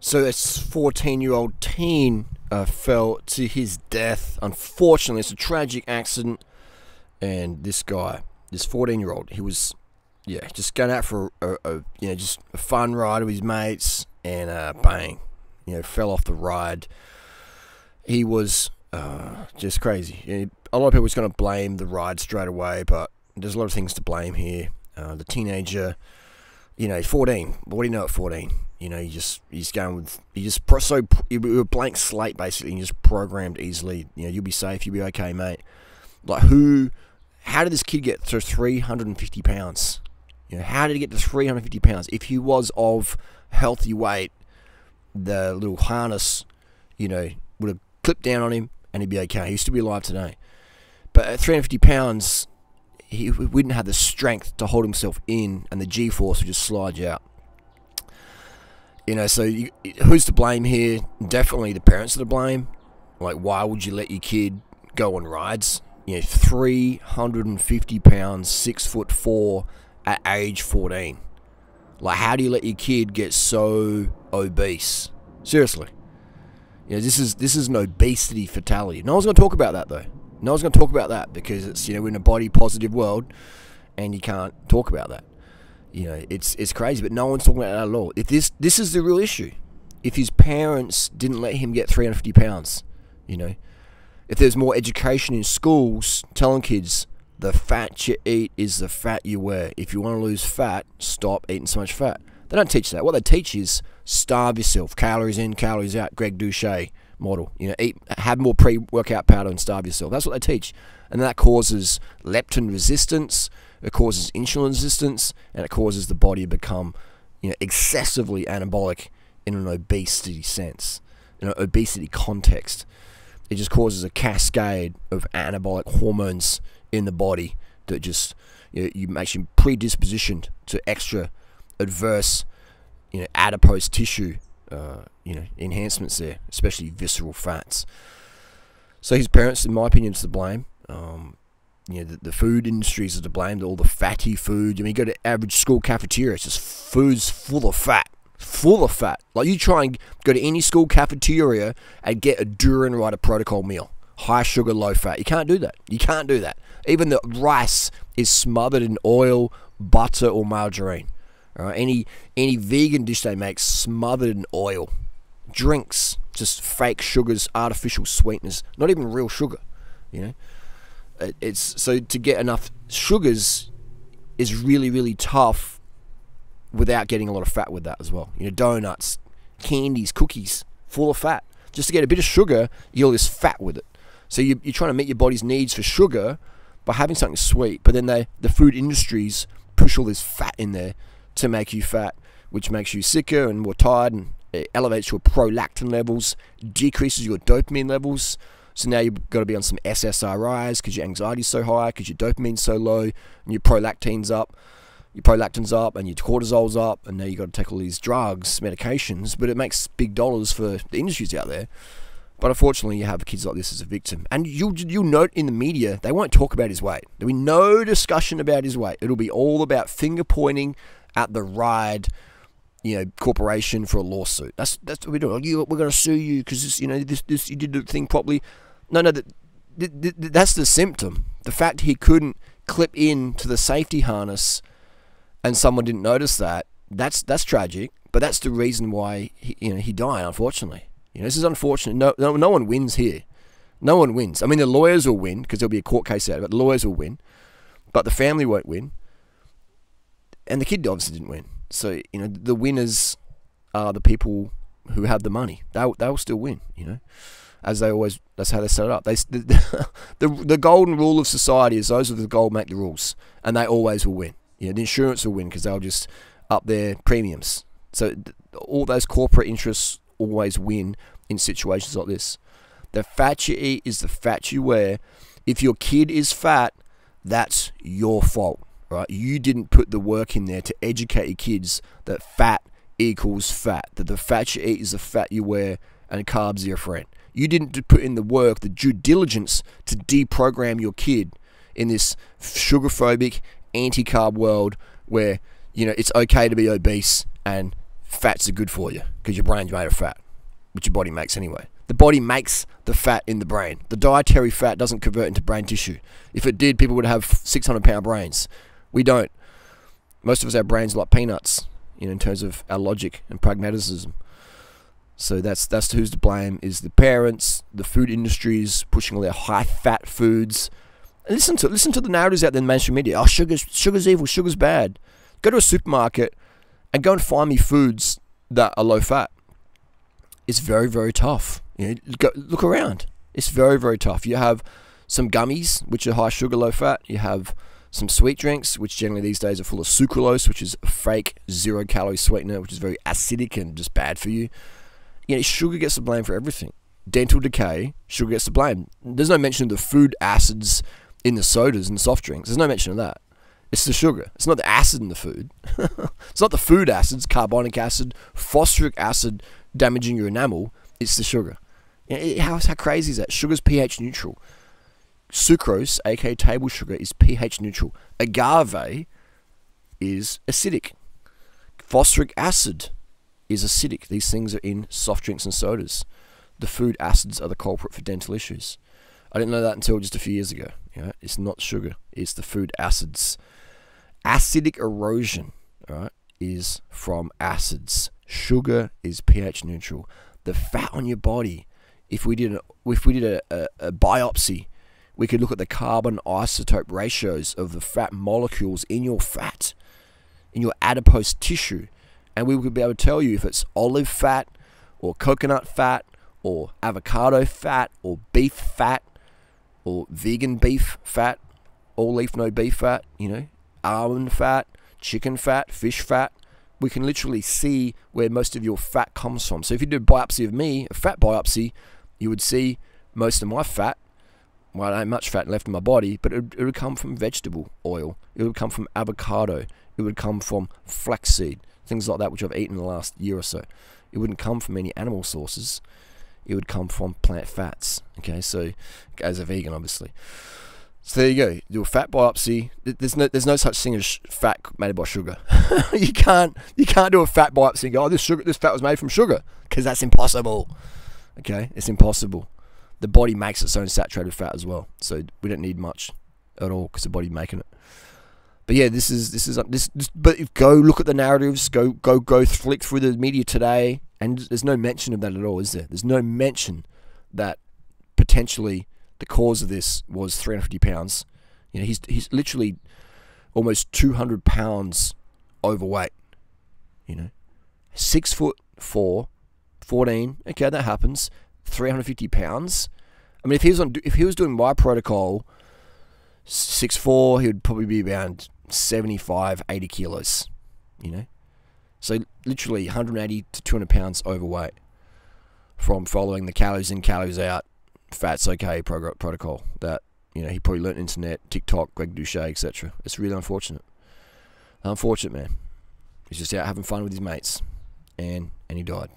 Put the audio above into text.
So this 14-year-old teen fell to his death. Unfortunately, it's a tragic accident. And this guy, this 14-year-old, he was, just going out for just a fun ride with his mates, and bang, fell off the ride. He was just crazy. A lot of people are going to blame the ride straight away, but there's a lot of things to blame here. The teenager, 14. What do you know at 14? He's going with, you're a blank slate basically, and you're just programmed easily. You'll be safe, you'll be okay, mate. Like how did this kid get to 350 pounds? How did he get to 350 pounds? If he was of healthy weight, the little harness, would have clipped down on him and he'd be okay. He'd still be alive today. But at 350 pounds, he wouldn't have the strength to hold himself in, and the G-force would just slide you out. So who's to blame here? Definitely the parents are to blame. Like, why would you let your kid go on rides? 350 pounds, 6'4" at age 14. Like, how do you let your kid get so obese? Seriously. This is an obesity fatality. No one's going to talk about that, though. No one's going to talk about that because it's, we're in a body positive world, and you can't talk about that. It's crazy, but no one's talking about that at all. If this is the real issue. If his parents didn't let him get 350 pounds, if there's more education in schools telling kids the fat you eat is the fat you wear. If you want to lose fat, stop eating so much fat. They don't teach that. What they teach is starve yourself, calories in, calories out, Greg Douchet model. Have more pre-workout powder and starve yourself. That's what they teach, and that causes leptin resistance. It causes insulin resistance, and it causes the body to become, excessively anabolic in an obesity sense, in an obesity context. It just causes a cascade of anabolic hormones in the body that just, you makes you predispositioned to extra adverse, adipose tissue, enhancements there, especially visceral fats. So his parents, in my opinion, is to blame. The food industries are to blame. All the fatty food. You go to average school cafeteria, it's just food's full of fat. Full of fat. Like, you try and go to any school cafeteria and get a durianrider protocol meal. High sugar, low fat. You can't do that. You can't do that. Even the rice is smothered in oil, butter, or margarine. All right? Any vegan dish they make smothered in oil. Drinks, just fake sugars, artificial sweeteners. Not even real sugar. It's so to get enough sugars is really, really tough without getting a lot of fat with that as well. Donuts, candies, cookies, full of fat. Just to get a bit of sugar, you get all this fat with it. So you're trying to meet your body's needs for sugar by having something sweet, but then the food industries push all this fat in there to make you fat, which makes you sicker and more tired, and it elevates your prolactin levels, decreases your dopamine levels. So now you've got to be on some SSRIs because your anxiety's so high, because your dopamine's so low, and your prolactin's up, and your cortisol's up, and now you've got to take all these drugs, medications, but it makes big dollars for the industries out there. But unfortunately, you have kids like this as a victim. And you'll note in the media, they won't talk about his weight. There'll be no discussion about his weight. It'll be all about finger pointing at the ride, corporation for a lawsuit. That's what we do. We're going to sue you because this you did the thing properly. No, that's the symptom. The fact he couldn't clip in to the safety harness and someone didn't notice that's tragic. But that's the reason why he died. Unfortunately, this is unfortunate. No one wins here. No one wins. I mean, the lawyers will win because there'll be a court case out of it. The lawyers will win, but the family won't win, and the kid obviously didn't win. So the winners are the people who have the money. They'll still win. As they always, that's how they set it up. The golden rule of society is those with the gold make the rules, and they always will win. The insurance will win because they'll just up their premiums. So all those corporate interests always win in situations like this. The fat you eat is the fat you wear. If your kid is fat, that's your fault, right? You didn't put the work in there to educate your kids that fat equals fat, that the fat you eat is the fat you wear, and carbs are your friend. You didn't put in the work, the due diligence to deprogram your kid in this sugar-phobic, anti-carb world where, it's okay to be obese and fats are good for you because your brain's made of fat, which your body makes anyway. The body makes the fat in the brain. The dietary fat doesn't convert into brain tissue. If it did, people would have 600-pound brains. We don't. Most of us have brains like peanuts, in terms of our logic and pragmatism. So that's who's to blame, is the parents, the food industries pushing all their high-fat foods. And listen to the narratives out there in mainstream media. Oh, sugar's evil, sugar's bad. Go to a supermarket and go and find me foods that are low-fat. It's very, very tough. Look around. It's very, very tough. You have some gummies, which are high sugar, low fat. You have some sweet drinks, which generally these days are full of sucralose, which is a fake 0-calorie sweetener, which is very acidic and just bad for you. Sugar gets the blame for everything. Dental decay, sugar gets the blame. There's no mention of the food acids in the sodas and soft drinks. There's no mention of that. It's the sugar. It's not the acid in the food. It's not the food acids, carbonic acid, phosphoric acid damaging your enamel. It's the sugar. How crazy is that? Sugar's pH neutral. Sucrose, aka table sugar, is pH neutral. Agave is acidic. Phosphoric acid is acidic. These things are in soft drinks and sodas. The food acids are the culprit for dental issues. I didn't know that until just a few years ago. It's not sugar. It's the food acids. Acidic erosion, is from acids. Sugar is pH neutral. The fat on your body, if we did a biopsy, we could look at the carbon isotope ratios of the fat molecules in your fat, in your adipose tissue, and we would be able to tell you if it's olive fat or coconut fat or avocado fat or beef fat or vegan beef fat, all leaf no beef fat, almond fat, chicken fat, fish fat. We can literally see where most of your fat comes from. So if you did a biopsy of me, a fat biopsy, you would see most of my fat. Well, I don't have much fat left in my body, but it would come from vegetable oil. It would come from avocado. It would come from flaxseed, things like that, which I've eaten in the last year or so. It wouldn't come from any animal sources. It would come from plant fats. Okay, so as a vegan, obviously. So there you go. Do a fat biopsy. There's no such thing as fat made by sugar. you can't do a fat biopsy and go, oh, this fat was made from sugar, because that's impossible. Okay, it's impossible. The body makes its own saturated fat as well, so we don't need much at all because the body's making it. But yeah, this. But if go look at the narratives, go flick through the media today, and there's no mention of that at all, is there? There's no mention that potentially the cause of this was 350 pounds. He's literally almost 200 pounds overweight. 6'4", 14. Okay, that happens. 350 pounds. I mean, if he was doing my protocol, 6'4", he would probably be around 75, 80 kilos. So literally 180 to 200 pounds overweight from following the calories in, calories out, fat's okay protocol that he probably learnt internet, TikTok, Greg Douchet, etc. It's really unfortunate. Unfortunate, man. He's just out having fun with his mates, and he died.